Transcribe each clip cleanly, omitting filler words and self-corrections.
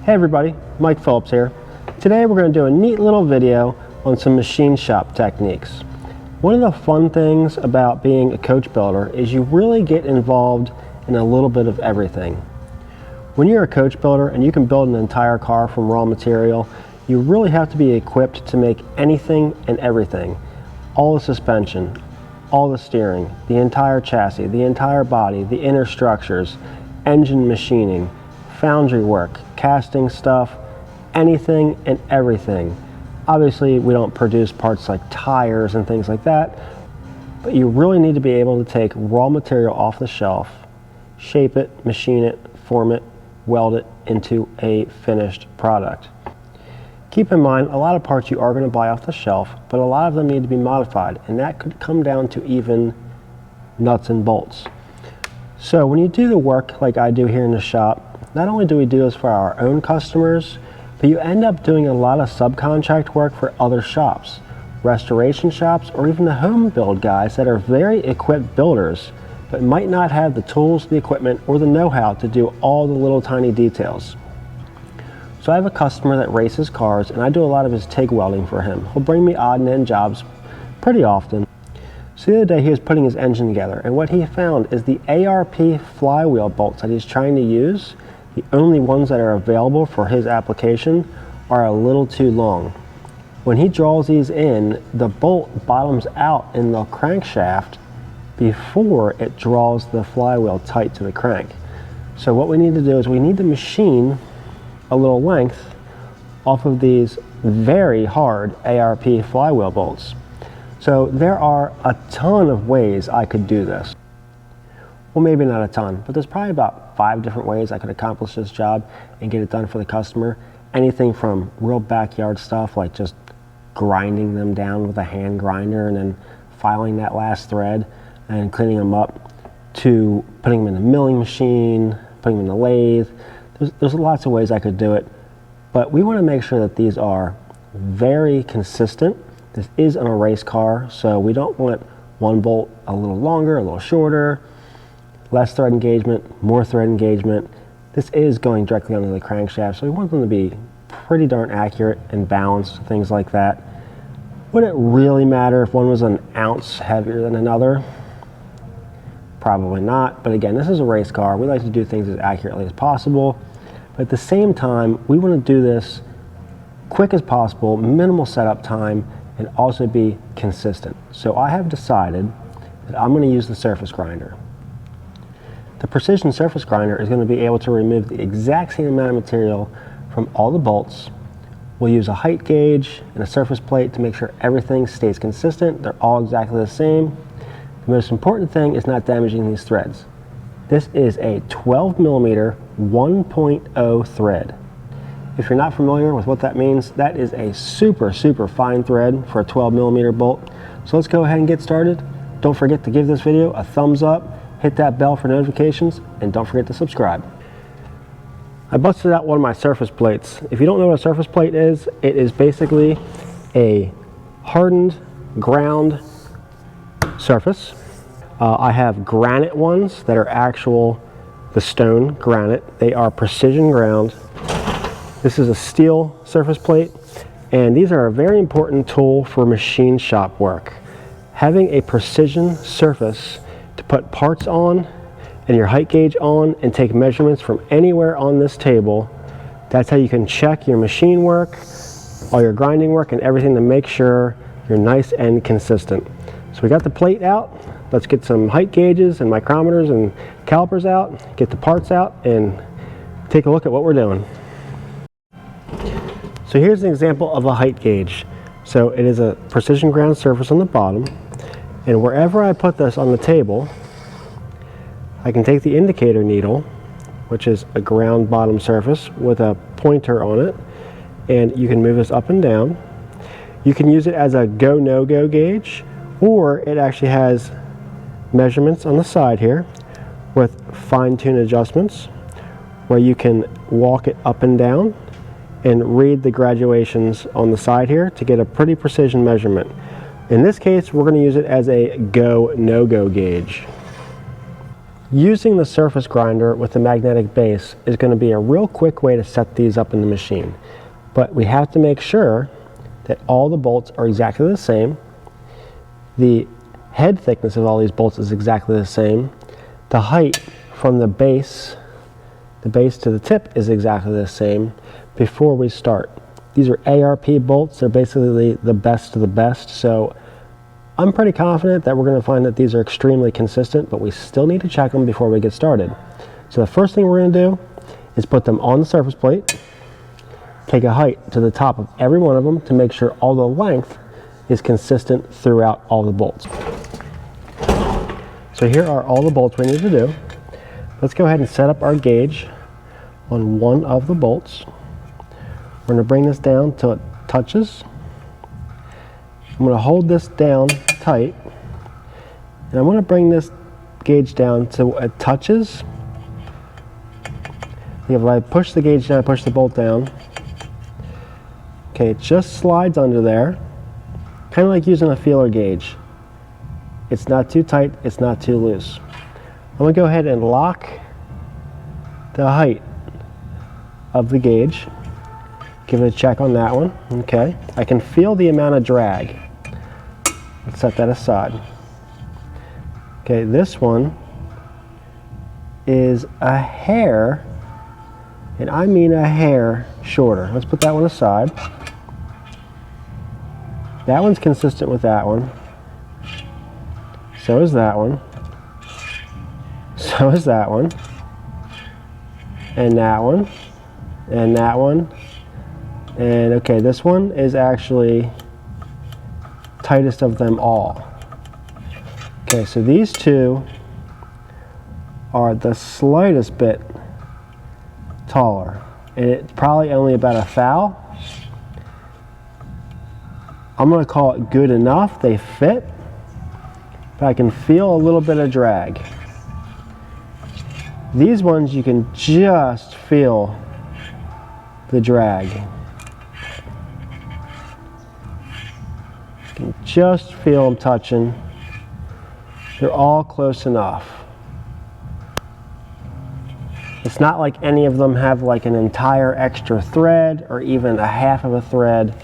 Hey everybody, Mike Phillips here. Today we're going to do a neat little video on some machine shop techniques. One of the fun things about being a coach builder is you really get involved in a little bit of everything. When you're a coach builder and you can build an entire car from raw material, you really have to be equipped to make anything and everything. All the suspension, all the steering, the entire chassis, the entire body, the inner structures, engine machining, foundry work, casting stuff, anything and everything. Obviously we don't produce parts like tires and things like that, but you really need to be able to take raw material off the shelf, shape it, machine it, form it, weld it into a finished product. Keep in mind, a lot of parts you are going to buy off the shelf, but a lot of them need to be modified, and that could come down to even nuts and bolts. So when you do the work like I do here in the shop, not only do we do this for our own customers, but you end up doing a lot of subcontract work for other shops, restoration shops, or even the home build guys that are very equipped builders, but might not have the tools, the equipment, or the know-how to do all the little tiny details. So I have a customer that races cars, and I do a lot of his TIG welding for him. He'll bring me odd and end jobs pretty often. So the other day he was putting his engine together, and what he found is the ARP flywheel bolts that he's trying to use, the only ones that are available for his application, are a little too long. When he draws these in, the bolt bottoms out in the crankshaft before it draws the flywheel tight to the crank. So what we need to do is we need to machine a little length off of these very hard ARP flywheel bolts. So there are a ton of ways I could do this. Well, maybe not a ton, but there's probably about 5 different ways I could accomplish this job and get it done for the customer. Anything from real backyard stuff like just grinding them down with a hand grinder and then filing that last thread and cleaning them up, to putting them in the milling machine, putting them in the lathe. There's lots of ways I could do it, but we want to make sure that these are very consistent. This is an race car, so we don't want one bolt a little longer, a little shorter, less thread engagement, more thread engagement. This is going directly onto the crankshaft, so we want them to be pretty darn accurate and balanced, things like that. Would it really matter if one was an ounce heavier than another? Probably not, but again, this is a race car. We like to do things as accurately as possible, but at the same time, we want to do this quick as possible, minimal setup time, and also be consistent. So I have decided that I'm going to use the surface grinder. The precision surface grinder is going to be able to remove the exact same amount of material from all the bolts. We'll use a height gauge and a surface plate to make sure everything stays consistent. They're all exactly the same. The most important thing is not damaging these threads. This is a 12mm 1.0 thread. If you're not familiar with what that means, that is a super fine thread for a 12mm bolt. So let's go ahead and get started. Don't forget to give this video a thumbs up, hit that bell for notifications, and don't forget to subscribe. I busted out one of my surface plates. If you don't know what a surface plate is, it is basically a hardened ground surface. I have granite ones that are the stone granite. They are precision ground. This is a steel surface plate, and these are a very important tool for machine shop work. Having a precision surface to put parts on and your height gauge on and take measurements from anywhere on this table, that's how you can check your machine work, all your grinding work, and everything to make sure you're nice and consistent. So we got the plate out. Let's get some height gauges and micrometers and calipers out, get the parts out, and take a look at what we're doing. So here's an example of a height gauge. So it is a precision ground surface on the bottom, and wherever I put this on the table, I can take the indicator needle, which is a ground bottom surface with a pointer on it, and you can move this up and down. You can use it as a go no-go gauge, or it actually has measurements on the side here with fine-tune adjustments where you can walk it up and down and read the graduations on the side here to get a pretty precision measurement. In this case, we're going to use it as a go no-go gauge. Using the surface grinder with the magnetic base is going to be a real quick way to set these up in the machine. But we have to make sure that all the bolts are exactly the same. The head thickness of all these bolts is exactly the same. The height from the base to the tip is exactly the same before we start. These are ARP bolts. They're basically the best of the best. So I'm pretty confident that we're going to find that these are extremely consistent, but we still need to check them before we get started. So the first thing we're going to do is put them on the surface plate, take a height to the top of every one of them to make sure all the length is consistent throughout all the bolts. So here are all the bolts we need to do. Let's go ahead and set up our gauge on one of the bolts. We're going to bring this down till it touches. I'm going to hold this down tight, and I'm going to bring this gauge down till it touches. If I push the gauge down, I push the bolt down. Okay, it just slides under there, kind of like using a feeler gauge. It's not too tight, it's not too loose. I'm going to go ahead and lock the height of the gauge. Give it a check on that one. Okay, I can feel the amount of drag. Let's set that aside. Okay, this one is a hair, and I mean a hair shorter. Let's put that one aside. That one's consistent with that one. So is that one. So is that one. And that one. And that one. And okay, this one is actually tightest of them all. Okay, so these two are the slightest bit taller, and it's probably only about a thou. I'm going to call it good enough. They fit, but I can feel a little bit of drag. These ones you can just feel the drag. You can just feel them touching. They're all close enough. It's not like any of them have like an entire extra thread or even a half of a thread.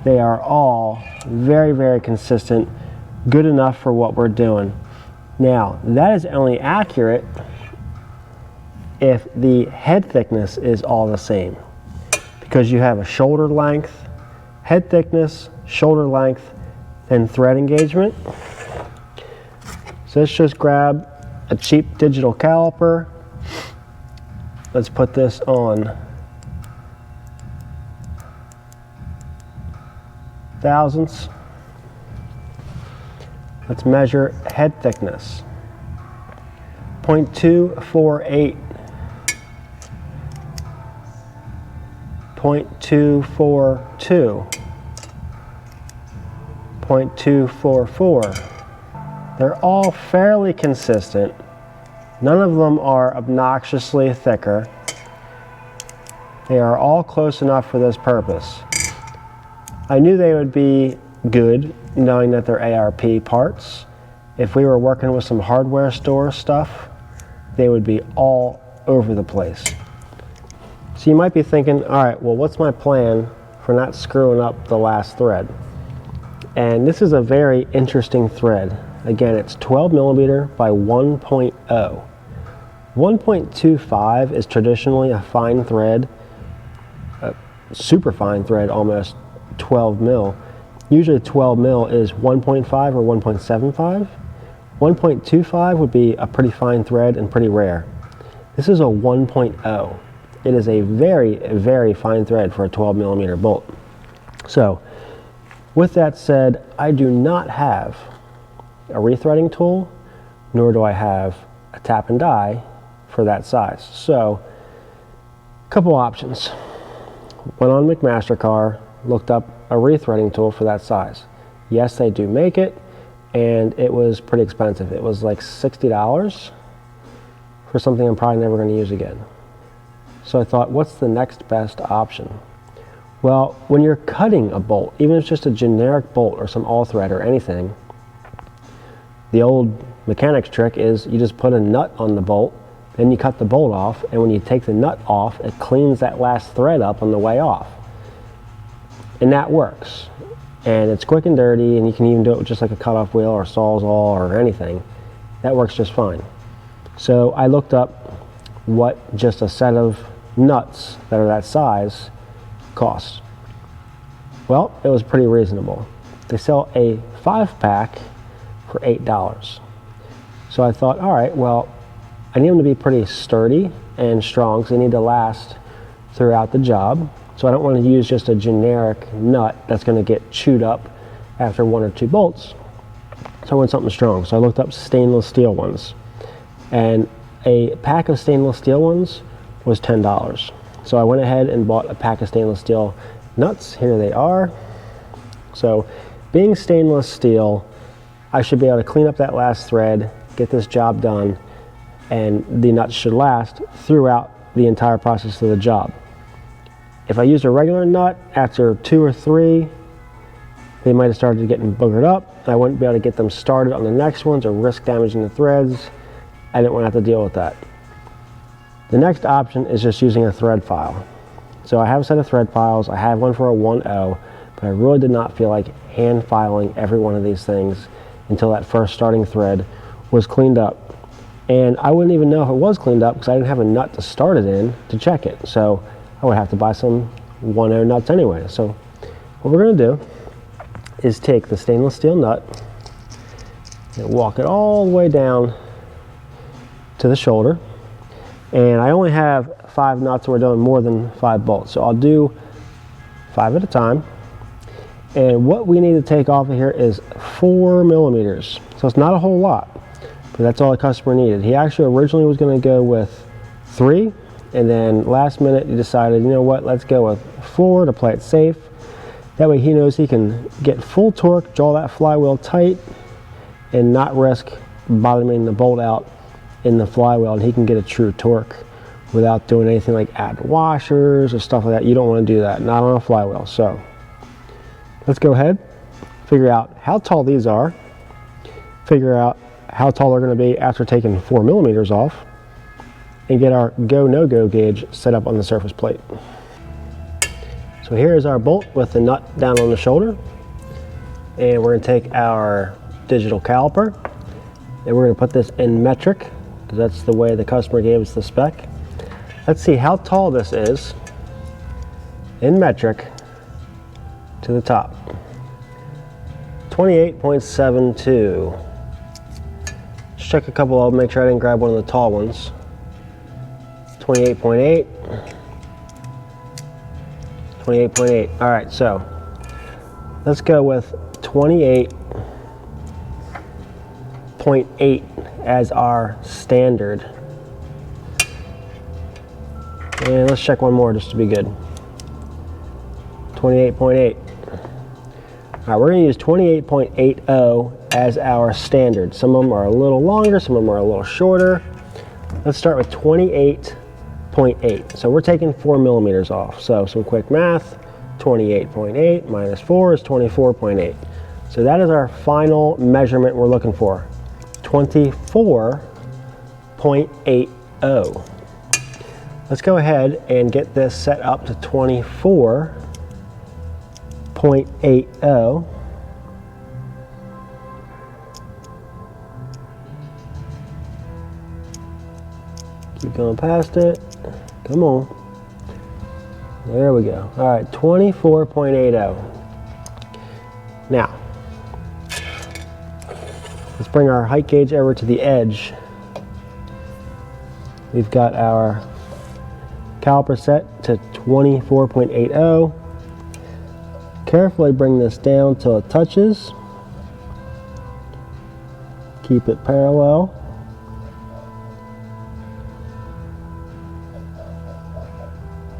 They are all very, very consistent, good enough for what we're doing. Now, that is only accurate if the head thickness is all the same, because you have a shoulder length, head thickness, shoulder length, and thread engagement. So let's just grab a cheap digital caliper. Let's put this on thousandths. Let's measure head thickness. 0.248. 0.242. 0.244. They're all fairly consistent. None of them are obnoxiously thicker. They are all close enough for this purpose. I knew they would be good, knowing that they're ARP parts. If we were working with some hardware store stuff, they would be all over the place. So you might be thinking, all right, well, what's my plan for not screwing up the last thread? And this is a very interesting thread. Again, it's 12 millimeter by 1.0. 1.25 is traditionally a fine thread, a super fine thread, almost 12 mil. Usually 12 mil is 1.5 or 1.75. 1.25 would be a pretty fine thread and pretty rare. This is a 1.0. It is a very, very fine thread for a 12 millimeter bolt. So, with that said, I do not have a rethreading tool, nor do I have a tap and die for that size. So, a couple options. Went on McMaster-Carr, looked up a rethreading tool for that size. Yes, they do make it, and it was pretty expensive. It was like $60 for something I'm probably never going to use again. So I thought, what's the next best option? Well, when you're cutting a bolt, even if it's just a generic bolt or some all thread or anything, the old mechanics trick is you just put a nut on the bolt, then you cut the bolt off, and when you take the nut off, it cleans that last thread up on the way off. And that works. And it's quick and dirty, and you can even do it with just like a cutoff wheel or Sawzall or anything. That works just fine. So I looked up what just a set of nuts that are that size costs. Well, it was pretty reasonable. They sell a 5-pack for $8. So I thought, all right, well, I need them to be pretty sturdy and strong, so they need to last throughout the job. So I don't want to use just a generic nut that's going to get chewed up after 1 or 2 bolts. So I want something strong. So I looked up stainless steel ones. And a pack of stainless steel ones was $10. So I went ahead and bought a pack of stainless steel nuts. Here they are. So being stainless steel, I should be able to clean up that last thread, get this job done, and the nuts should last throughout the entire process of the job. If I used a regular nut, after 2 or 3, they might have started getting boogered up. I wouldn't be able to get them started on the next ones or risk damaging the threads. I didn't want to have to deal with that. The next option is just using a thread file. So I have a set of thread files. I have one for a 1.0, but I really did not feel like hand filing every one of these things until that first starting thread was cleaned up. And I wouldn't even know if it was cleaned up because I didn't have a nut to start it in to check it. So I would have to buy some 1.0 nuts anyway. So what we're going to do is take the stainless steel nut and walk it all the way down to the shoulder. And I only have 5 nuts, and we're doing more than 5 bolts. So I'll do 5 at a time. And what we need to take off of here is 4 millimeters. So it's not a whole lot, but that's all the customer needed. He actually originally was going to go with 3, and then last minute he decided, you know what, let's go with 4 to play it safe. That way he knows he can get full torque, draw that flywheel tight, and not risk bottoming the bolt out in the flywheel, and he can get a true torque without doing anything like add washers or stuff like that. You don't want to do that, not on a flywheel. So let's go ahead, figure out how tall these are, figure out how tall they're going to be after taking 4 millimeters off, and get our go no go gauge set up on the surface plate. So here is our bolt with the nut down on the shoulder, and we're going to take our digital caliper and we're going to put this in metric because that's the way the customer gave us the spec. Let's see how tall this is in metric to the top. 28.72. Let's check a couple of them, make sure I didn't grab one of the tall ones. 28.8. 28.8. All right, so let's go with 28.8 as our standard. And let's check one more just to be good. 28.8. All right, we're going to use 28.80 as our standard. Some of them are a little longer, some of them are a little shorter. Let's start with 28.8. So we're taking 4 millimeters off. So some quick math, 28.8 minus 4 is 24.8. So that is our final measurement we're looking for, 24.80. Let's go ahead and get this set up to 24.80. Keep going past it. Come on. There we go. All right, 24.80. Now, let's bring our height gauge over to the edge. We've got our caliper set to 24.80. Carefully bring this down till it touches. Keep it parallel.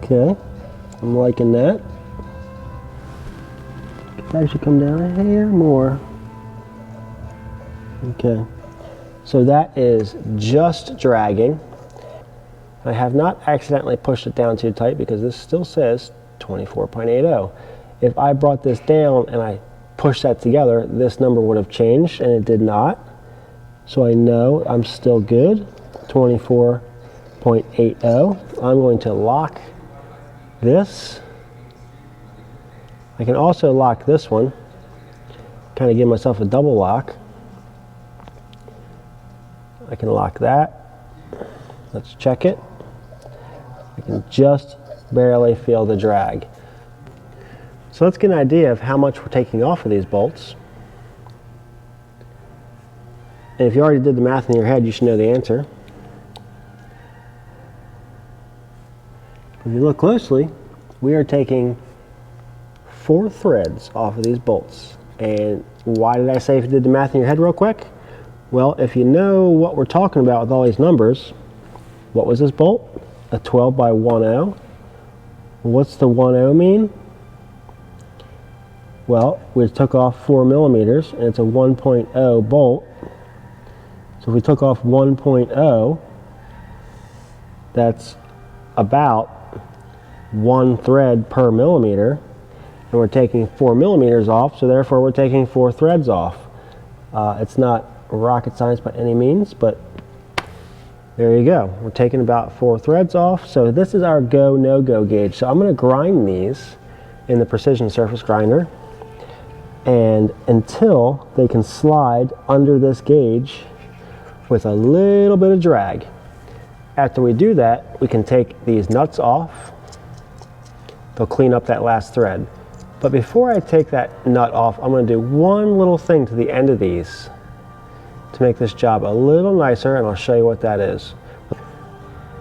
Okay, I'm liking that. Could actually come down a hair more. Okay, so that is just dragging. I have not accidentally pushed it down too tight because this still says 24.80. If I brought this down and I pushed that together, this number would have changed, and it did not. so I know I'm still good. 24.80. I'm going to lock this. I can also lock this one, kind of give myself a double lock. I can lock that. Let's check it. I can just barely feel the drag. So let's get an idea of how much we're taking off of these bolts. And if you already did the math in your head, you should know the answer. If you look closely, we are taking 4 threads off of these bolts. And why did I say if you did the math in your head real quick? Well, if you know what we're talking about with all these numbers, what was this bolt? A 12 by 10. What's the 10 mean? Well, we took off 4 millimeters, and it's a 1.0 bolt. So if we took off 1.0, that's about 1 thread per millimeter, and we're taking 4 millimeters off, so therefore we're taking 4 threads off. It's not rocket science by any means, but there you go. We're taking about 4 threads off. So this is our go, no-go gauge. So I'm going to grind these in the precision surface grinder, and until they can slide under this gauge with a little bit of drag. After we do that, we can take these nuts off. They'll clean up that last thread. But before I take that nut off, I'm going to do one little thing to the end of these to make this job a little nicer, and I'll show you what that is.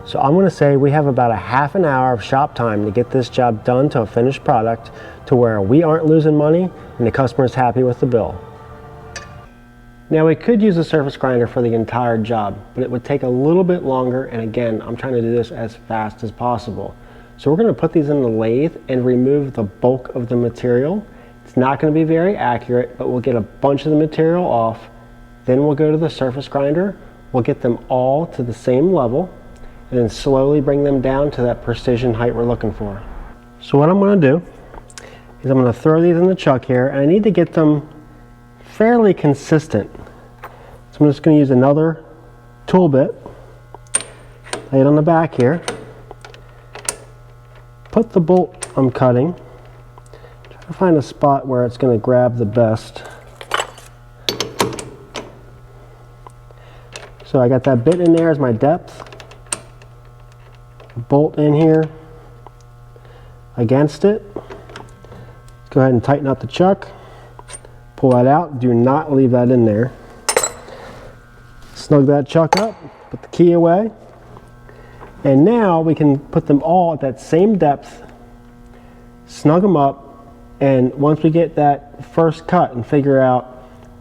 So I'm going to say we have about a half an hour of shop time to get this job done to a finished product to where we aren't losing money and the customer is happy with the bill. Now we could use a surface grinder for the entire job, but it would take a little bit longer, and again, I'm trying to do this as fast as possible. So we're going to put these in the lathe and remove the bulk of the material. It's not going to be very accurate, but we'll get a bunch of the material off. Then we'll go to the surface grinder, we'll get them all to the same level, and then slowly bring them down to that precision height we're looking for. So what I'm going to do is I'm going to throw these in the chuck here, and I need to get them fairly consistent. So I'm just going to use another tool bit, lay it on the back here, put the bolt I'm cutting, try to find a spot where it's going to grab the best. So I got that bit in there as my depth, bolt in here against it. Let's go ahead and tighten up the chuck, pull that out, do not leave that in there. Snug that chuck up, put the key away, and now we can put them all at that same depth, snug them up, and once we get that first cut and figure out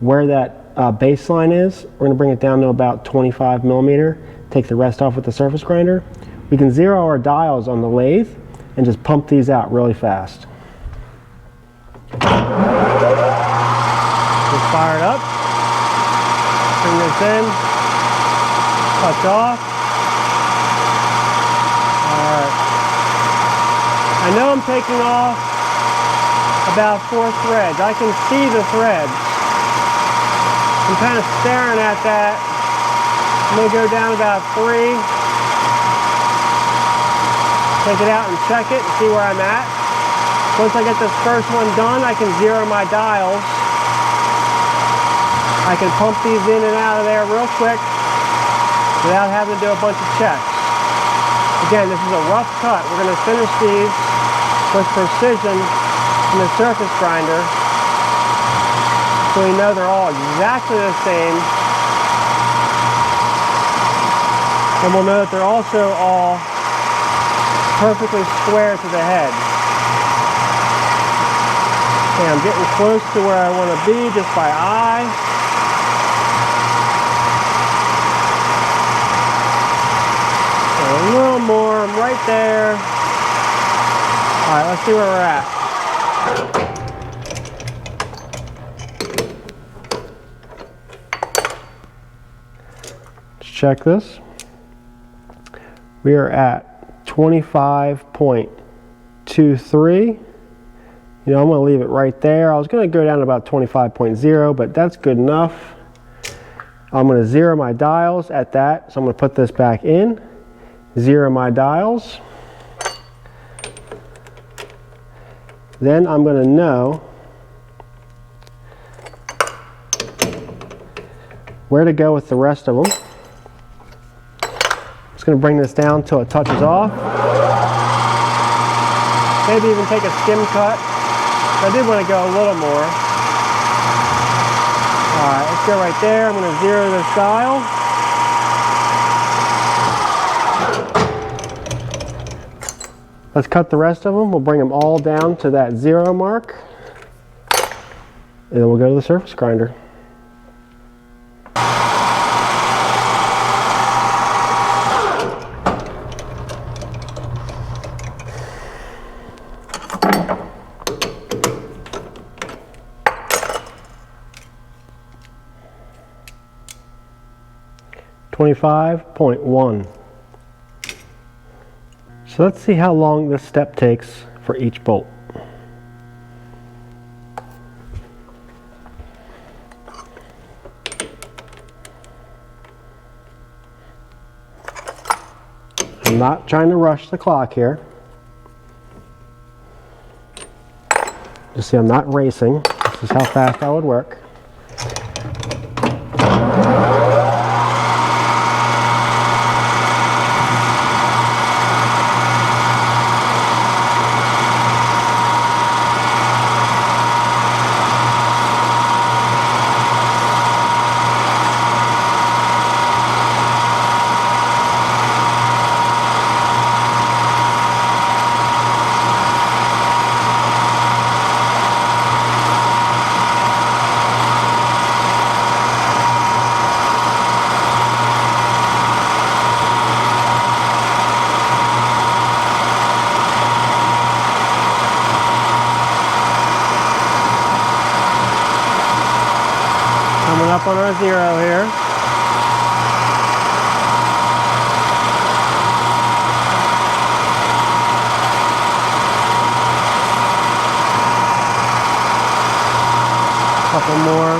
where that baseline is, we're going to bring it down to about 25 millimeter, take the rest off with the surface grinder. We can zero our dials on the lathe and just pump these out really fast. Just fire it up, bring this in, touch off. Alright. I know I'm taking off about 4 threads. I can see the threads. I'm kind of staring at that. I'm going to go down about 3. Take it out and check it and see where I'm at. Once I get this first one done, I can zero my dials. I can pump these in and out of there real quick without having to do a bunch of checks. Again, this is a rough cut. We're going to finish these with precision in the surface grinder, so we know they're all exactly the same. And we'll know that they're also all perfectly square to the head. Okay, I'm getting close to where I want to be just by eye. And a little more, I'm right there. Alright, let's see where we're at. Let's check this. We are at 25.23. You know, I'm going to leave it right there. I was going to go down to about 25.0, but that's good enough. I'm going to zero my dials at that. So I'm going to put this back in, zero my dials. Then I'm going to know where to go with the rest of them. I'm just going to bring this down until it touches off. Maybe even take a skim cut. I did want to go a little more. Alright, let's go right there. I'm going to zero this dial. Let's cut the rest of them. We'll bring them all down to that 0 mark. And then we'll go to the surface grinder. .1. So let's see how long this step takes for each bolt. I'm not trying to rush the clock here. You see, I'm not racing. This is how fast I would work. Coming up on our 0 here. Couple more.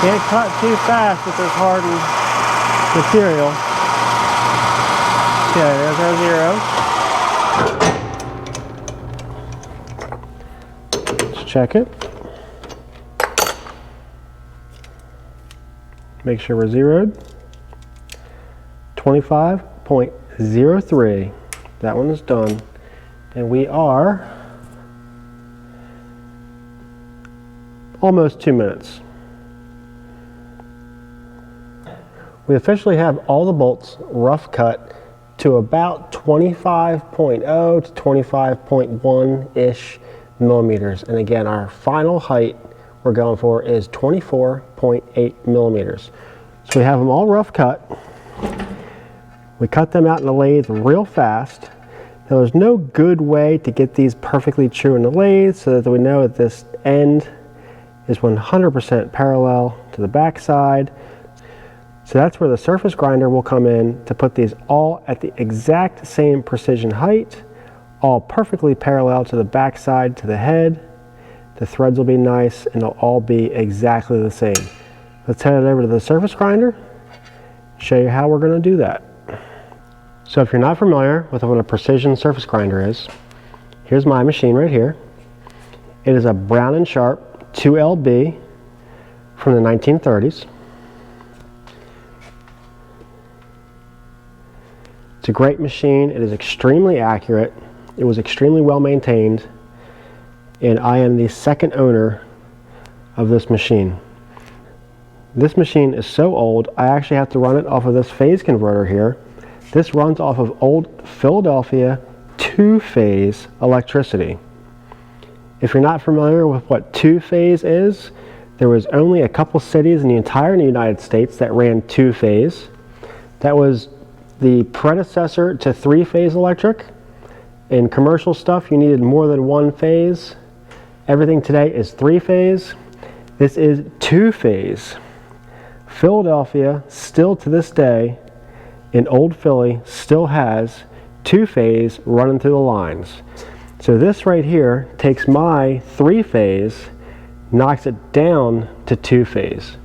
Can't cut too fast with this hardened material. Okay, there's our 0. Let's check it. Make sure we're zeroed. 25.03. That one is done. And we are almost 2 minutes. We officially have all the bolts rough cut to about 25.0 to 25.1-ish millimeters. And again, our final height we're going for is 24.8 millimeters. So we have them all rough cut. We cut them out in the lathe real fast. Now there's no good way to get these perfectly true in the lathe so that we know that this end is 100% parallel to the back side. So that's where the surface grinder will come in to put these all at the exact same precision height, all perfectly parallel to the back side to the head. The threads will be nice and they'll all be exactly the same. Let's head over to the surface grinder, show you how we're going to do that. So if you're not familiar with what a precision surface grinder is, here's my machine right here. It is a Brown & Sharp 2LB from the 1930s. It's a great machine. It is extremely accurate. It was extremely well maintained. And I am the second owner of this machine. This machine is so old, I actually have to run it off of this phase converter here. This runs off of old Philadelphia 2-phase electricity. If you're not familiar with what 2-phase is, there was only a couple cities in the entire United States that ran 2-phase. That was the predecessor to 3-phase electric. In commercial stuff, you needed more than 1 phase. Everything today is 3-phase. This is 2-phase. Philadelphia, still to this day, in Old Philly, still has 2-phase running through the lines. So this right here takes my 3-phase, knocks it down to 2-phase.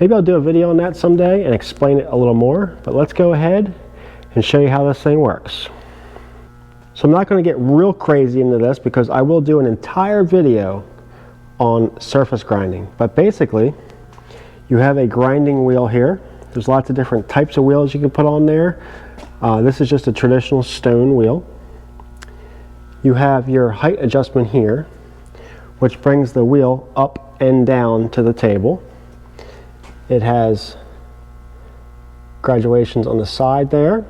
Maybe I'll do a video on that someday and explain it a little more, but let's go ahead and show you how this thing works. So I'm not going to get real crazy into this because I will do an entire video on surface grinding, but basically you have a grinding wheel here. There's lots of different types of wheels you can put on there. This is just a traditional stone wheel. You have your height adjustment here, which brings the wheel up and down to the table. It has graduations on the side there.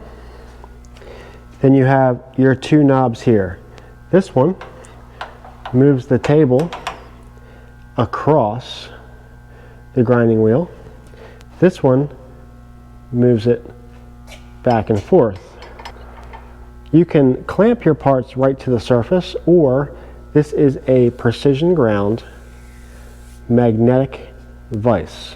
Then you have your two knobs here. This one moves the table across the grinding wheel. This one moves it back and forth. You can clamp your parts right to the surface, or this is a precision ground magnetic vise.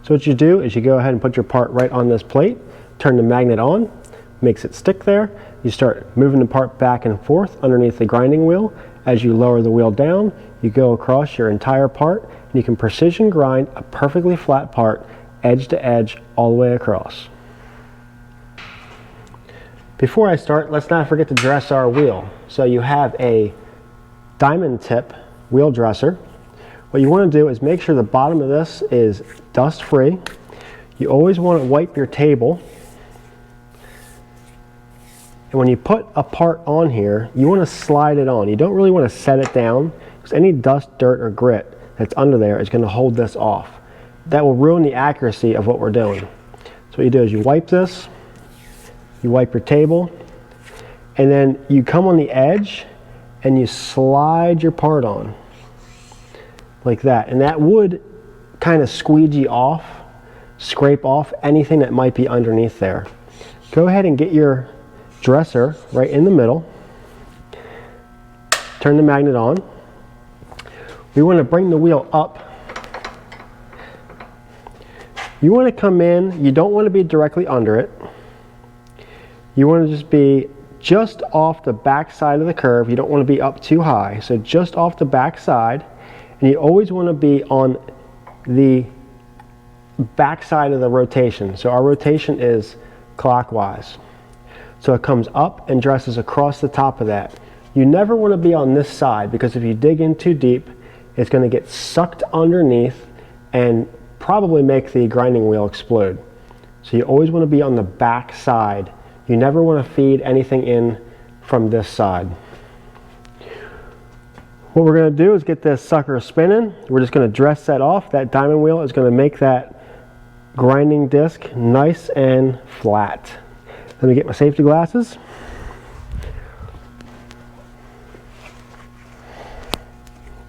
So what you do is you go ahead and put your part right on this plate, turn the magnet on, makes it stick there. You start moving the part back and forth underneath the grinding wheel. As you lower the wheel down, you go across your entire part, and you can precision grind a perfectly flat part, edge to edge, all the way across. Before I start, let's not forget to dress our wheel. So you have a diamond tip wheel dresser. What you want to do is make sure the bottom of this is dust free. You always want to wipe your table. And when you put a part on here, you want to slide it on. You don't really want to set it down because any dust, dirt, or grit that's under there is going to hold this off. That will ruin the accuracy of what we're doing. So what you do is you wipe this, you wipe your table, and then you come on the edge and you slide your part on like that, and that would kind of squeegee off, scrape off anything that might be underneath there. Go ahead and get your dresser right in the middle, turn the magnet on. We want to bring the wheel up. You want to come in, you don't want to be directly under it. You want to just be just off the back side of the curve. You don't want to be up too high, so just off the back side. And you always want to be on the back side of the rotation. So our rotation is clockwise. So it comes up and dresses across the top of that. You never want to be on this side, because if you dig in too deep, it's going to get sucked underneath and probably make the grinding wheel explode. So you always want to be on the back side. You never want to feed anything in from this side. What we're going to do is get this sucker spinning. We're just going to dress that off. That diamond wheel is going to make that grinding disc nice and flat. Let me get my safety glasses.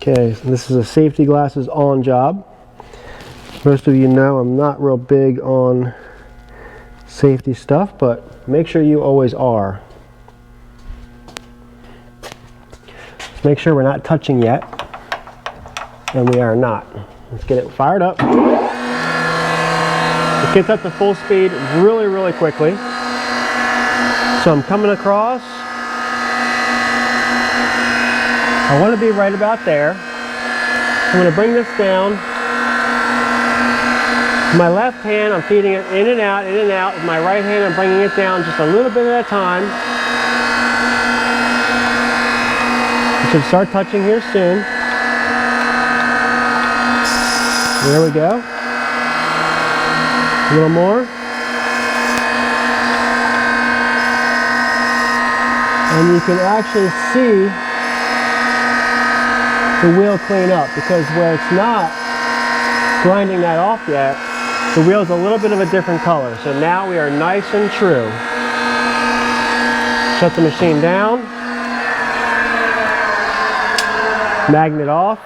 Okay, so this is a safety glasses on job. Most of you know I'm not real big on safety stuff, but make sure you always are. Let's make sure we're not touching yet, and we are not. Let's get it fired up. It gets up to full speed really, really quickly. So I'm coming across. I want to be right about there. I'm going to bring this down. With my left hand, I'm feeding it in and out, in and out. With my right hand, I'm bringing it down just a little bit at a time. It should start touching here soon. There we go. A little more. And you can actually see the wheel clean up, because where it's not grinding that off yet, the wheel's a little bit of a different color. So now we are nice and true. Shut the machine down. Magnet off.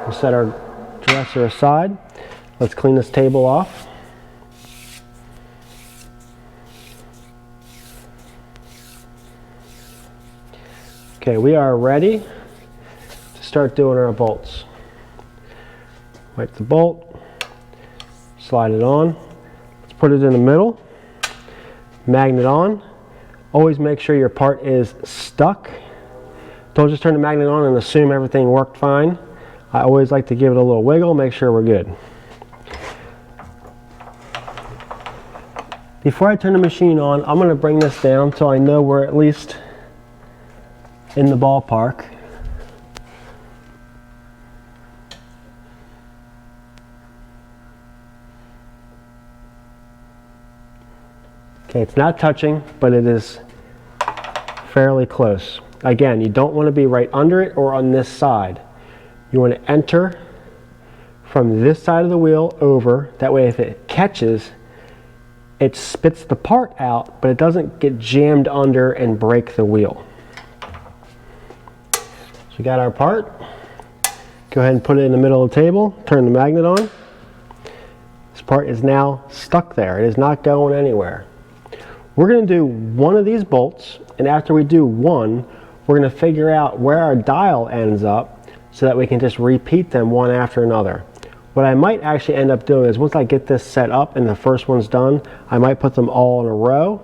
We'll set our dresser aside. Let's clean this table off. Okay, we are ready to start doing our bolts. Wipe the bolt, slide it on. Let's put it in the middle. Magnet on. Always make sure your part is stuck. Don't just turn the magnet on and assume everything worked fine. I always like to give it a little wiggle, make sure we're good. Before I turn the machine on, I'm going to bring this down so I know we're at least in the ballpark. Okay, it's not touching, but it is fairly close. Again, you don't want to be right under it or on this side. You want to enter from this side of the wheel over. That way if it catches, it spits the part out, but it doesn't get jammed under and break the wheel. So we got our part. Go ahead and put it in the middle of the table, turn the magnet on. This part is now stuck there. It is not going anywhere. We're going to do one of these bolts, and after we do one, we're going to figure out where our dial ends up so that we can just repeat them one after another. What I might actually end up doing is once I get this set up and the first one's done, I might put them all in a row,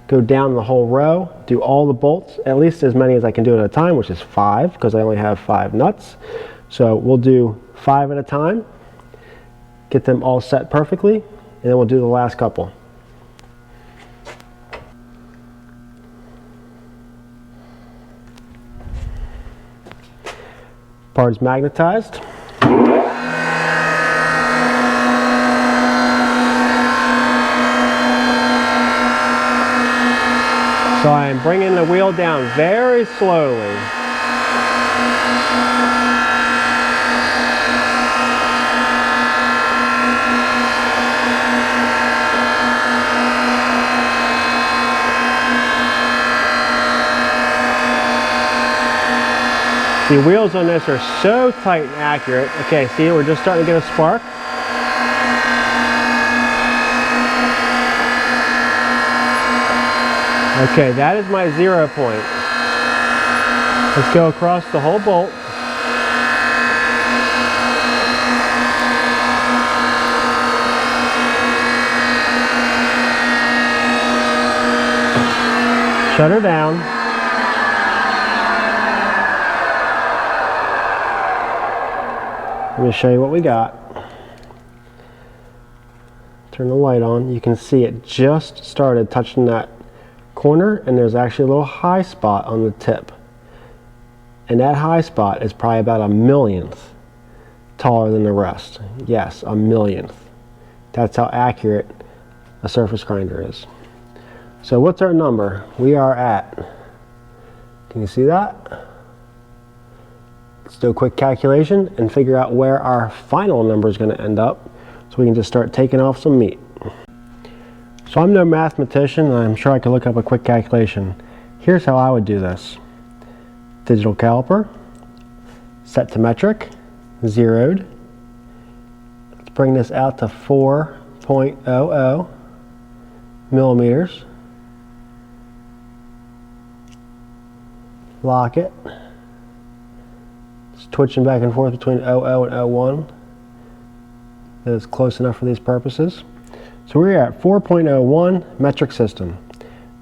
go down the whole row, do all the bolts, at least as many as I can do at a time, which is 5 because I only have 5 nuts. So we'll do 5 at a time, get them all set perfectly, and then we'll do the last couple. Part is magnetized. So I am bringing the wheel down very slowly. The wheels on this are so tight and accurate. Okay, see, we're just starting to get a spark. Okay, that is my 0 point. Let's go across the whole bolt. Shut her down. Let me show you what we got. Turn the light on. You can see it just started touching that corner, and there's actually a little high spot on the tip. And that high spot is probably about a millionth taller than the rest. Yes, a millionth. That's how accurate a surface grinder is. So what's our number? We are at, can you see that? Let's do a quick calculation and figure out where our final number is going to end up so we can just start taking off some meat. So I'm no mathematician, and I'm sure I could look up a quick calculation. Here's how I would do this. Digital caliper, set to metric, zeroed. Let's bring this out to 4.00 millimeters. Lock it. It's twitching back and forth between 00 and 01. That is close enough for these purposes. So we're at 4.01 metric system.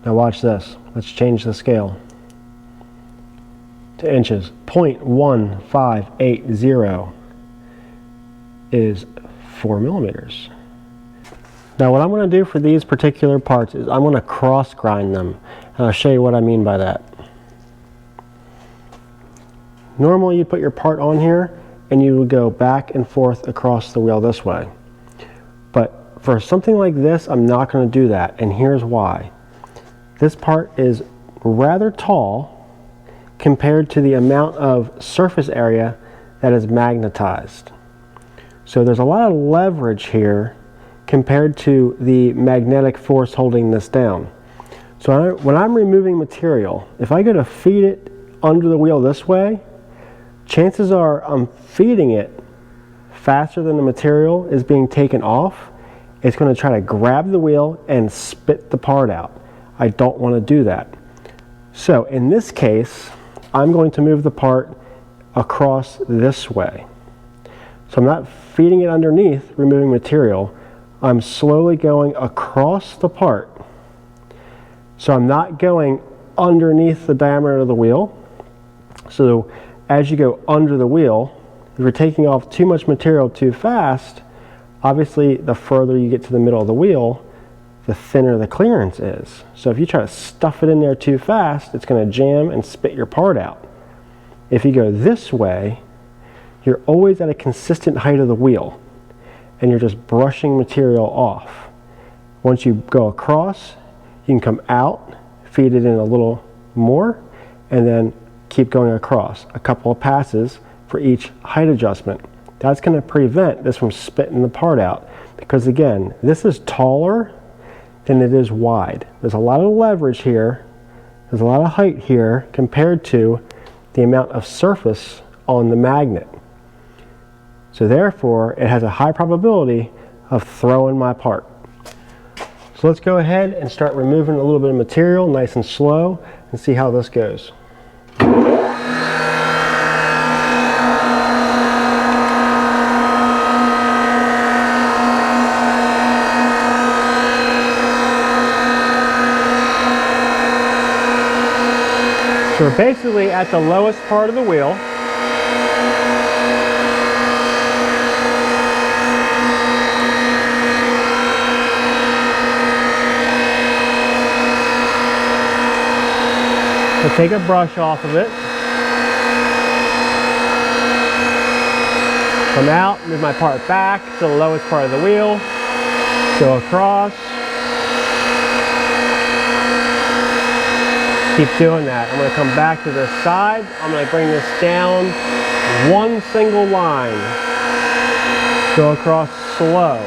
Now watch this. Let's change the scale to inches. 0.1580 is 4 millimeters. Now what I'm going to do for these particular parts is I'm going to cross grind them, and I'll show you what I mean by that. Normally you put your part on here and you would go back and forth across the wheel this way. But for something like this, I'm not going to do that, and here's why. This part is rather tall compared to the amount of surface area that is magnetized. So there's a lot of leverage here compared to the magnetic force holding this down. So when I'm removing material, if I go to feed it under the wheel this way, chances are I'm feeding it faster than the material is being taken off. It's going to try to grab the wheel and spit the part out. I don't want to do that. So in this case, I'm going to move the part across this way. So I'm not feeding it underneath, removing material. I'm slowly going across the part. So I'm not going underneath the diameter of the wheel. So as you go under the wheel, If you're taking off too much material too fast, obviously the further you get to the middle of the wheel, the thinner the clearance is. So if you try to stuff it in there too fast, it's going to jam and spit your part out. If you go this way, you're always at a consistent height of the wheel, and you're just brushing material off. Once you go across, you can come out, feed it in a little more, and then keep going across. A couple of passes for each height adjustment. That's going to prevent this from spitting the part out, because again, this is taller than it is wide. There's a lot of leverage here, there's a lot of height here compared to the amount of surface on the magnet. So therefore, it has a high probability of throwing my part. So let's go ahead and start removing a little bit of material, nice and slow, and see how this goes. So we're basically at the lowest part of the wheel. So take a brush off of it. Come out, move my part back to the lowest part of the wheel. Go across. Keep doing that. I'm going to come back to this side. I'm going to bring this down one single line. Go across slow.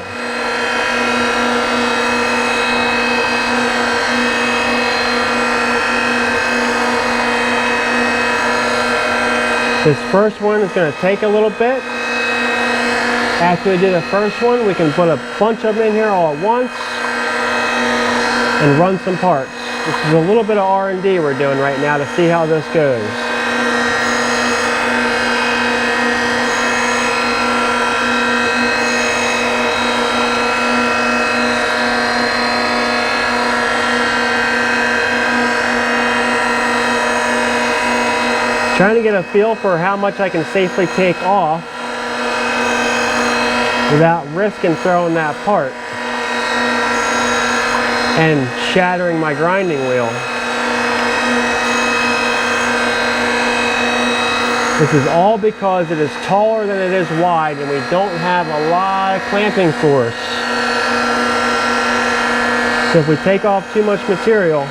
This first one is going to take a little bit. After we do the first one, we can put a bunch of them in here all at once and run some parts. This is a little bit of R&D we're doing right now to see how this goes. Trying to get a feel for how much I can safely take off without risking throwing that part and shattering my grinding wheel. This is all because it is taller than it is wide and we don't have a lot of clamping force. So if we take off too much material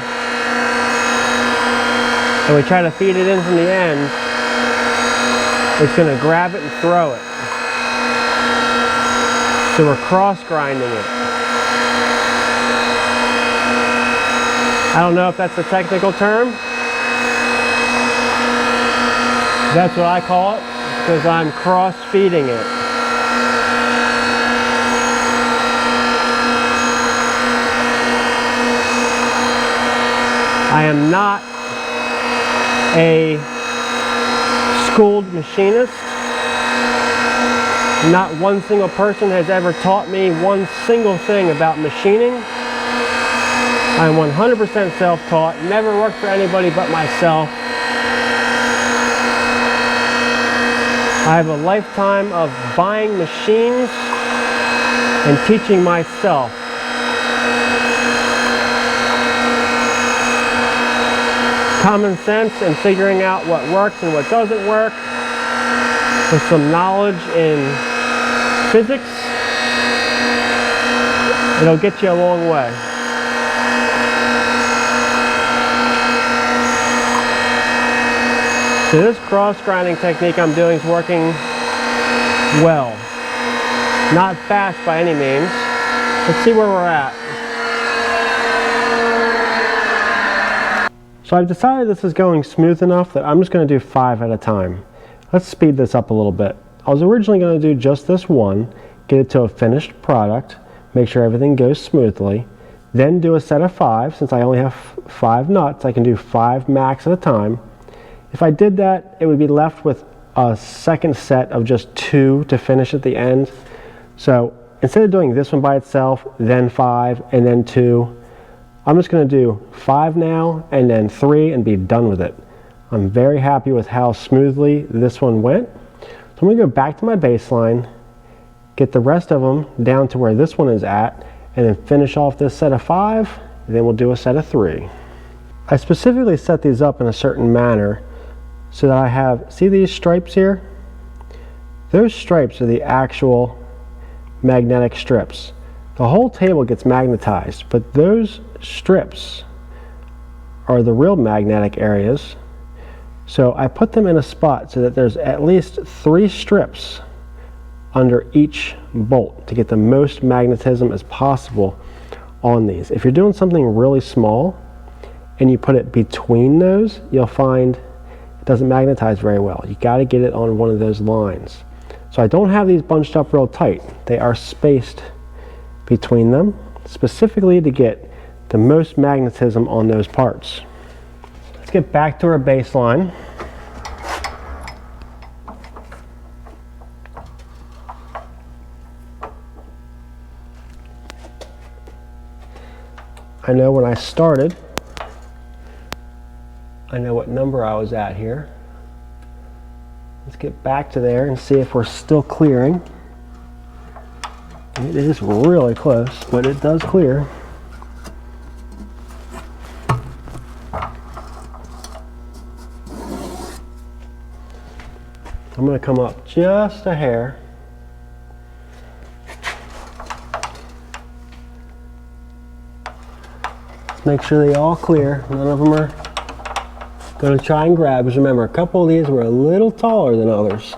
and we try to feed it in from the end, it's going to grab it and throw it. So we're cross grinding it. I don't know if that's the technical term. That's what I call it, because I'm cross-feeding it. I am not a schooled machinist. Not one single person has ever taught me one single thing about machining. I'm 100% self-taught, never worked for anybody but myself. I have a lifetime of buying machines and teaching myself. Common sense and figuring out what works and what doesn't work, with some knowledge in physics, it'll get you a long way. So this cross grinding technique I'm doing is working well. Not fast by any means. Let's see where we're at. So I've decided this is going smooth enough that I'm just going to do 5 at a time. Let's speed this up a little bit. I was originally going to do just this one, get it to a finished product, make sure everything goes smoothly, then do a set of 5. Since I only have 5 nuts, I can do 5 max at a time. If I did that, it would be left with a second set of just 2 to finish at the end. So instead of doing this one by itself, then 5, and then 2, I'm just going to do 5 now, and then 3, and be done with it. I'm very happy with how smoothly this one went. So I'm going to go back to my baseline, get the rest of them down to where this one is at, and then finish off this set of 5, and then we'll do a set of 3. I specifically set these up in a certain manner so that I have, see these stripes here? Those stripes are the actual magnetic strips. The whole table gets magnetized, but those strips are the real magnetic areas. So I put them in a spot so that there's at least 3 strips under each bolt to get the most magnetism as possible on these. If you're doing something really small and you put it between those, you'll find it doesn't magnetize very well. You got to get it on one of those lines. So I don't have these bunched up real tight. They are spaced between them, specifically to get the most magnetism on those parts. Let's get back to our baseline. I know when I started, I know what number I was at here. Let's get back to there and see if we're still clearing. It is really close, but it does clear. I'm going to come up just a hair. Let's make sure they all clear. None of them are going to try and grab. Because remember, a couple of these were a little taller than others.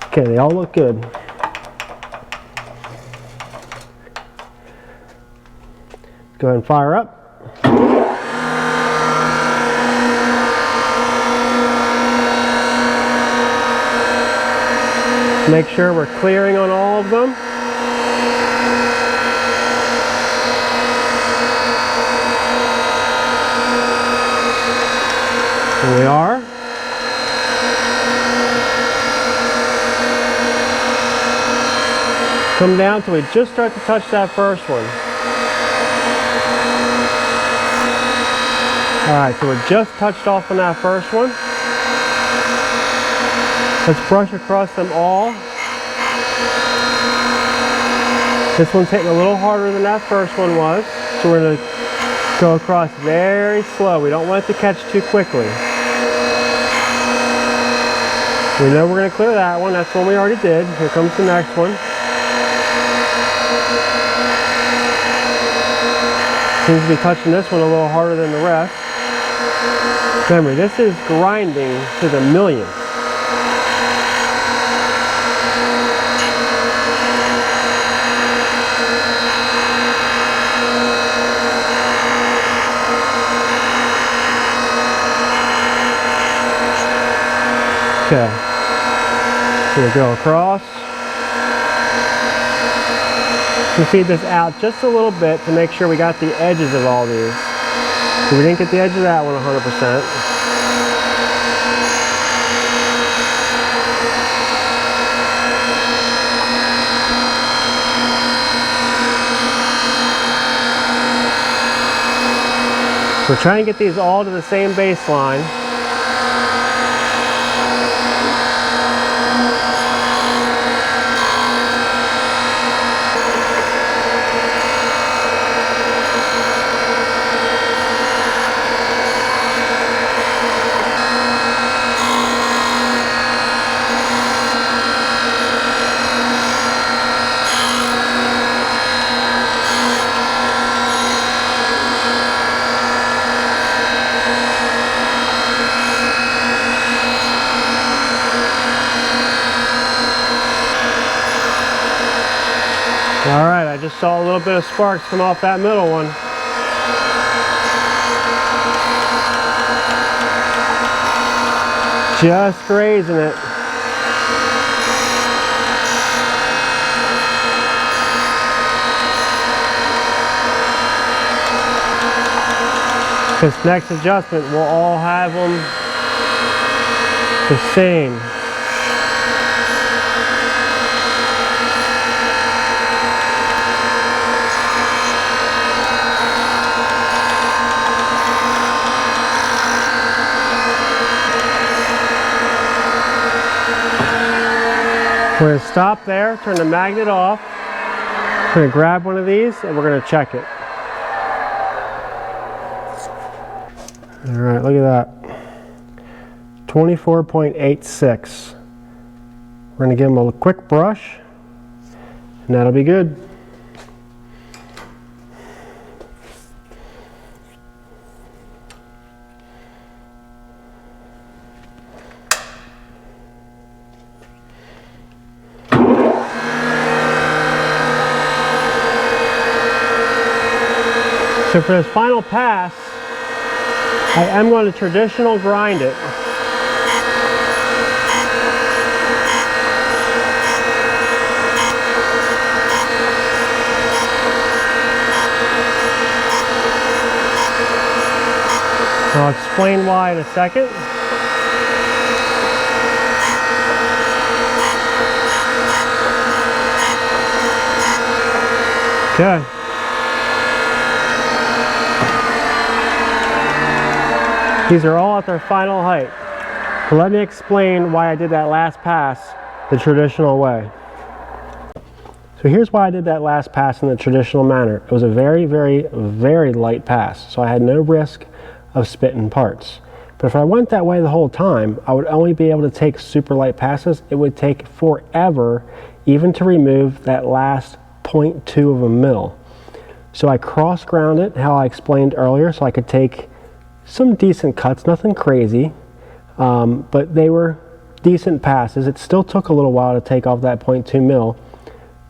Okay, they all look good. Go ahead and fire up. Make sure we're clearing on all of them. Here we are. Come down till we just start to touch that first one. Alright, so we're just touched off on that first one. Let's brush across them all. This one's hitting a little harder than that first one was, so we're going to go across very slow. We don't want it to catch too quickly. We know we're going to clear that one. That's one we already did. Here comes the next one. Seems to be touching this one a little harder than the rest. Remember, this is grinding to the millionth. Okay, so we'll go across. We'll feed this out just a little bit to make sure we got the edges of all these. So we didn't get the edge of that one 100%. We're trying to get these all to the same baseline. Alright, I just saw a little bit of sparks come off that middle one. Just grazing it. This next adjustment will all have them the same. We're going to stop there, turn the magnet off. We're going to grab one of these and we're going to check it. All right, look at that. 24.86. We're going to give them a quick brush and that'll be good. So for this final pass, I am going to traditional grind it. I'll explain why in a second. Okay. These are all at their final height. So let me explain why I did that last pass the traditional way. So here's why I did that last pass in the traditional manner. It was a very, very, very light pass, so I had no risk of spitting parts. But if I went that way the whole time, I would only be able to take super light passes. It would take forever even to remove that last 0.2 of a mil. So I cross ground it, how I explained earlier, so I could take some decent cuts, nothing crazy, but they were decent passes. It still took a little while to take off that 0.2 mil,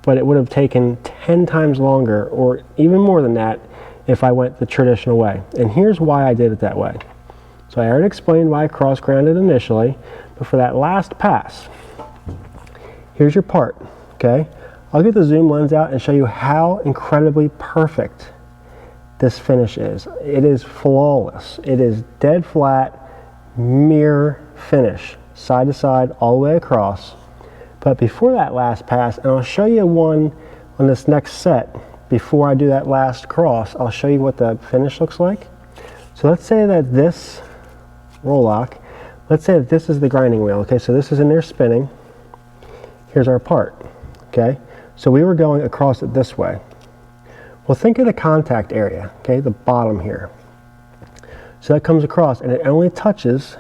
but it would have taken 10 times longer or even more than that if I went the traditional way. And here's why I did it that way. So I already explained why I cross grounded initially, but for that last pass, here's your part, okay? I'll get the zoom lens out and show you how incredibly perfect this finish is. It is flawless. It is dead flat, mirror finish, side to side, all the way across. But before that last pass, and I'll show you one on this next set, before I do that last cross, I'll show you what the finish looks like. So let's say that this roll lock, let's say that this is the grinding wheel, okay? So this is in there spinning. Here's our part, okay? So we were going across it this way. Well, think of the contact area, okay, the bottom here. So that comes across and it only touches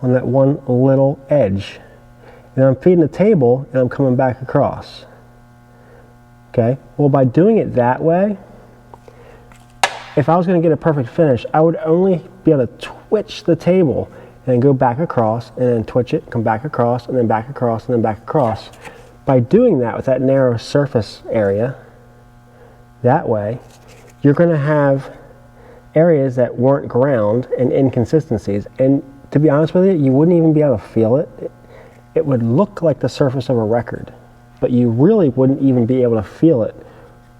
on that one little edge. And I'm feeding the table and I'm coming back across. Okay, well, by doing it that way, if I was going to get a perfect finish, I would only be able to twitch the table and then go back across and then twitch it, come back across and then back across and then back across. By doing that with that narrow surface area, that way, you're going to have areas that weren't ground and inconsistencies. And to be honest with you, you wouldn't even be able to feel it. It would look like the surface of a record, but you really wouldn't even be able to feel it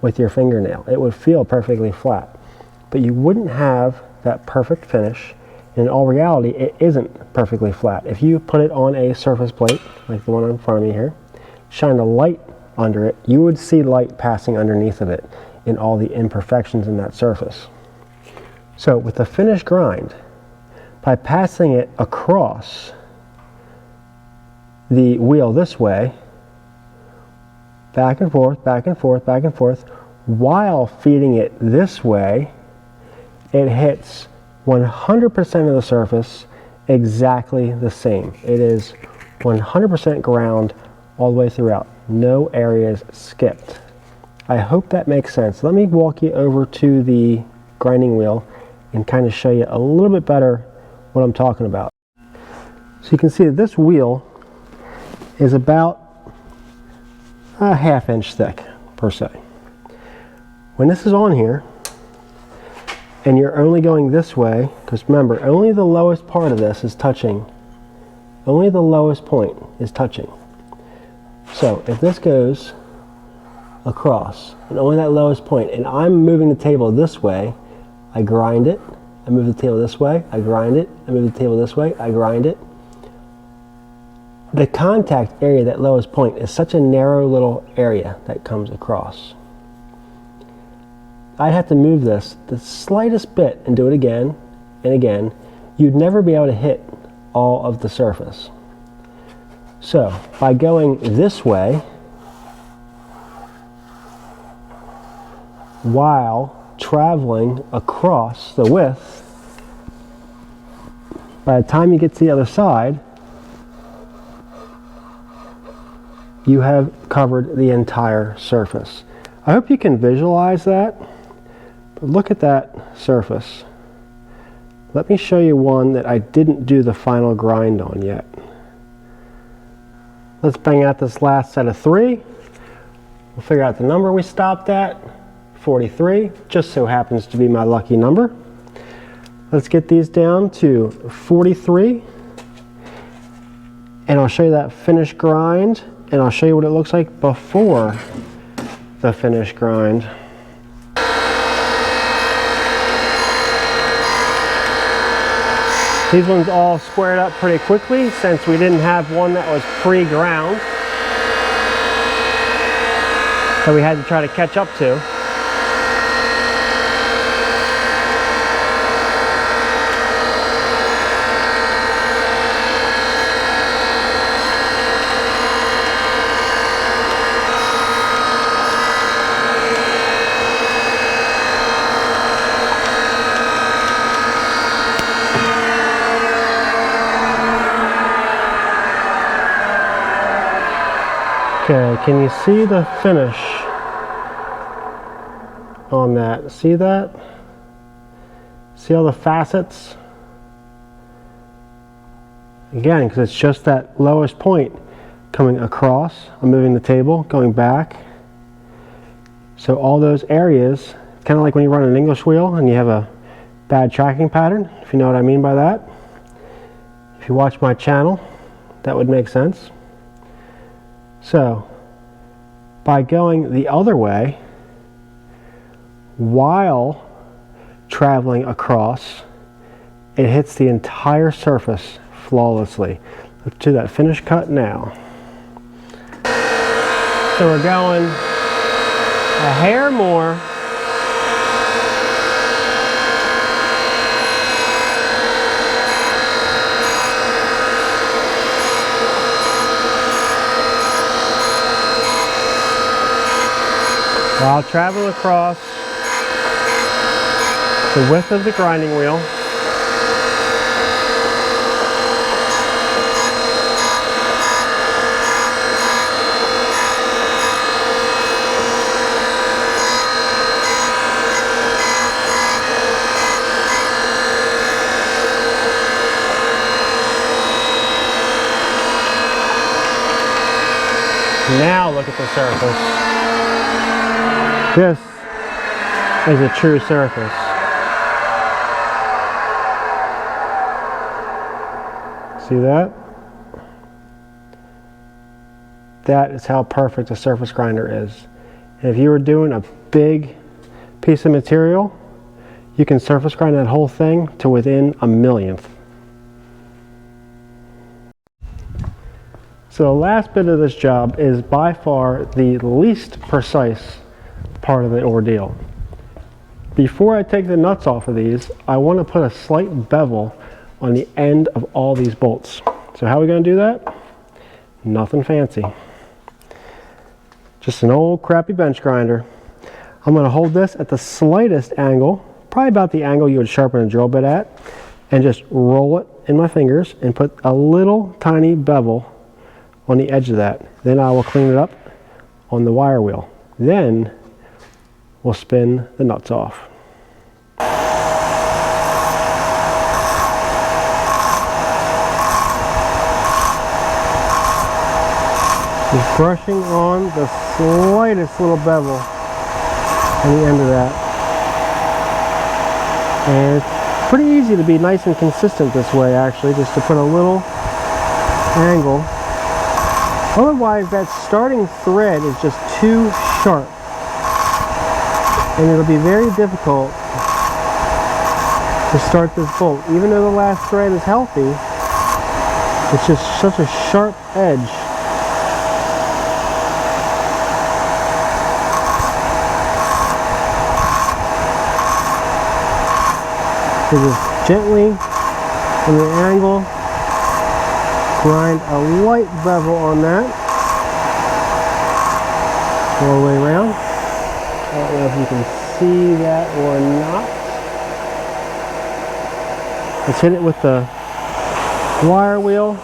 with your fingernail. It would feel perfectly flat, but you wouldn't have that perfect finish. In all reality, it isn't perfectly flat. If you put it on a surface plate, like the one in front of me here, shine a light under it, you would see light passing underneath of it in all the imperfections in that surface. So with the finished grind, by passing it across the wheel this way, back and forth, back and forth, back and forth, while feeding it this way, it hits 100% of the surface exactly the same. It is 100% ground all the way throughout. No areas skipped. I hope that makes sense. Let me walk you over to the grinding wheel and kind of show you a little bit better what I'm talking about. So you can see that this wheel is about a ½ inch thick per se. When this is on here and you're only going this way, because remember, only the lowest part of this is touching. Only the lowest point is touching. So if this goes across and only that lowest point, and I'm moving the table this way, I grind it, I move the table this way, I grind it, I move the table this way, I grind it. The contact area, that lowest point, is such a narrow little area that comes across. I'd have to move this the slightest bit and do it again and again. You'd never be able to hit all of the surface. So by going this way while traveling across the width, by the time you get to the other side, you have covered the entire surface. I hope you can visualize that, but look at that surface. Let me show you one that I didn't do the final grind on yet. Let's bang out this last set of 3. We'll figure out the number we stopped at, 43, just so happens to be my lucky number. Let's get these down to 43, and I'll show you that finished grind, and I'll show you what it looks like before the finished grind. These ones all squared up pretty quickly since we didn't have one that was pre-ground, so we had to try to catch up to. Okay, can you see the finish on that? See that? See all the facets? Again, because it's just that lowest point coming across. I'm moving the table, going back. So all those areas, kind of like when you run an English wheel and you have a bad tracking pattern, if you know what I mean by that. If you watch my channel, that would make sense. So, by going the other way, while traveling across, it hits the entire surface flawlessly. Let's do that finish cut now. So we're going a hair more. While traveling across the width of the grinding wheel. Now look at the surface. This is a true surface. See that? That is how perfect a surface grinder is. And if you were doing a big piece of material, you can surface grind that whole thing to within a millionth. So the last bit of this job is by far the least precise part of the ordeal. Before I take the nuts off of these, I want to put a slight bevel on the end of all these bolts. So how are we going to do that? Nothing fancy. Just an old crappy bench grinder. I'm going to hold this at the slightest angle, probably about the angle you would sharpen a drill bit at, and just roll it in my fingers and put a little tiny bevel on the edge of that. Then I will clean it up on the wire wheel. Then we'll spin the nuts off. Just brushing on the slightest little bevel on the end of that. And it's pretty easy to be nice and consistent this way, actually, just to put a little angle. Otherwise, that starting thread is just too sharp. And it'll be very difficult to start this bolt. Even though the last thread is healthy, it's just such a sharp edge. So just gently from the angle, Grind a light bevel on that. All the way around. I don't know if you can see that or not. Let's hit it with the wire wheel.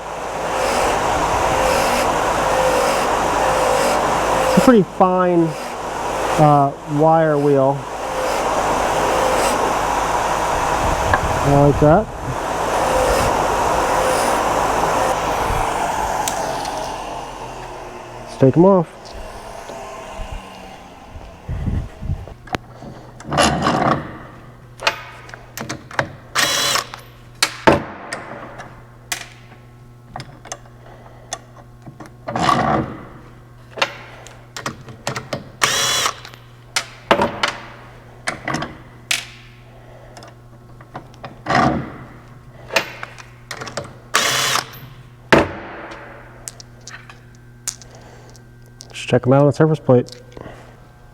It's a pretty fine wire wheel. I like that. Let's take them off. Check them out on the surface plate.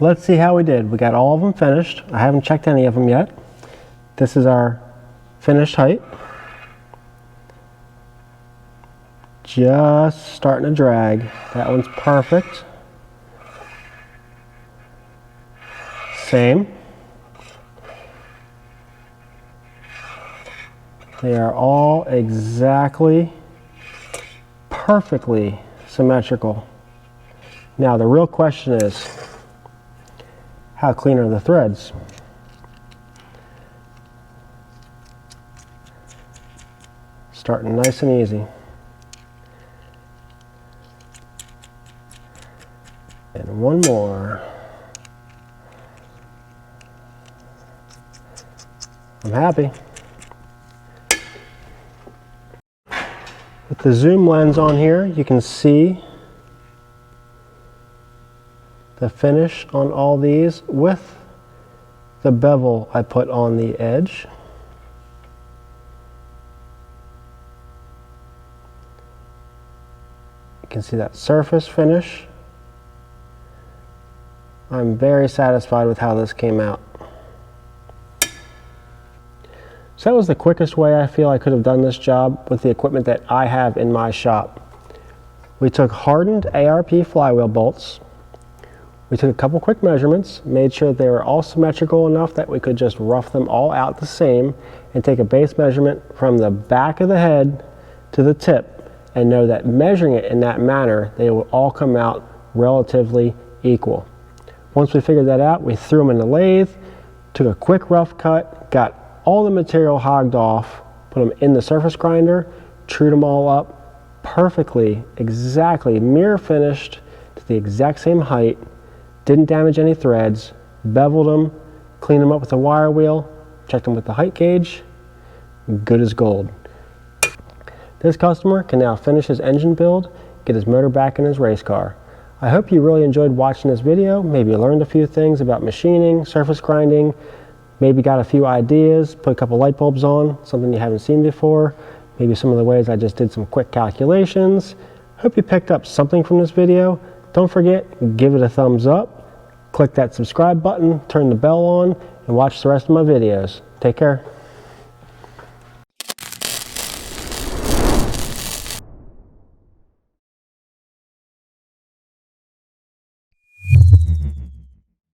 Let's see how we did. We got all of them finished. I haven't checked any of them yet. This is our finished height. Just starting to drag. That one's perfect. Same. They are all exactly, perfectly symmetrical. Now the real question is, how clean are the threads? Starting nice and easy. And one more. I'm happy. With the zoom lens on here, you can see the finish on all these with the bevel I put on the edge. You can see that surface finish. I'm very satisfied with how this came out. So that was the quickest way I feel I could have done this job with the equipment that I have in my shop. We took hardened ARP flywheel bolts. We took a couple quick measurements, made sure they were all symmetrical enough that we could just rough them all out the same and take a base measurement from the back of the head to the tip and know that measuring it in that manner, they will all come out relatively equal. Once we figured that out, we threw them in the lathe, took a quick rough cut, got all the material hogged off, put them in the surface grinder, trued them all up perfectly, exactly mirror finished to the exact same height. Didn't damage any threads, beveled them, cleaned them up with a wire wheel, checked them with the height gauge, good as gold. This customer can now finish his engine build, get his motor back in his race car. I hope you really enjoyed watching this video, maybe you learned a few things about machining, surface grinding, maybe got a few ideas, put a couple light bulbs on, something you haven't seen before, maybe some of the ways I just did some quick calculations. Hope you picked up something from this video. Don't forget, give it a thumbs up, click that subscribe button, turn the bell on, and watch the rest of my videos. Take care.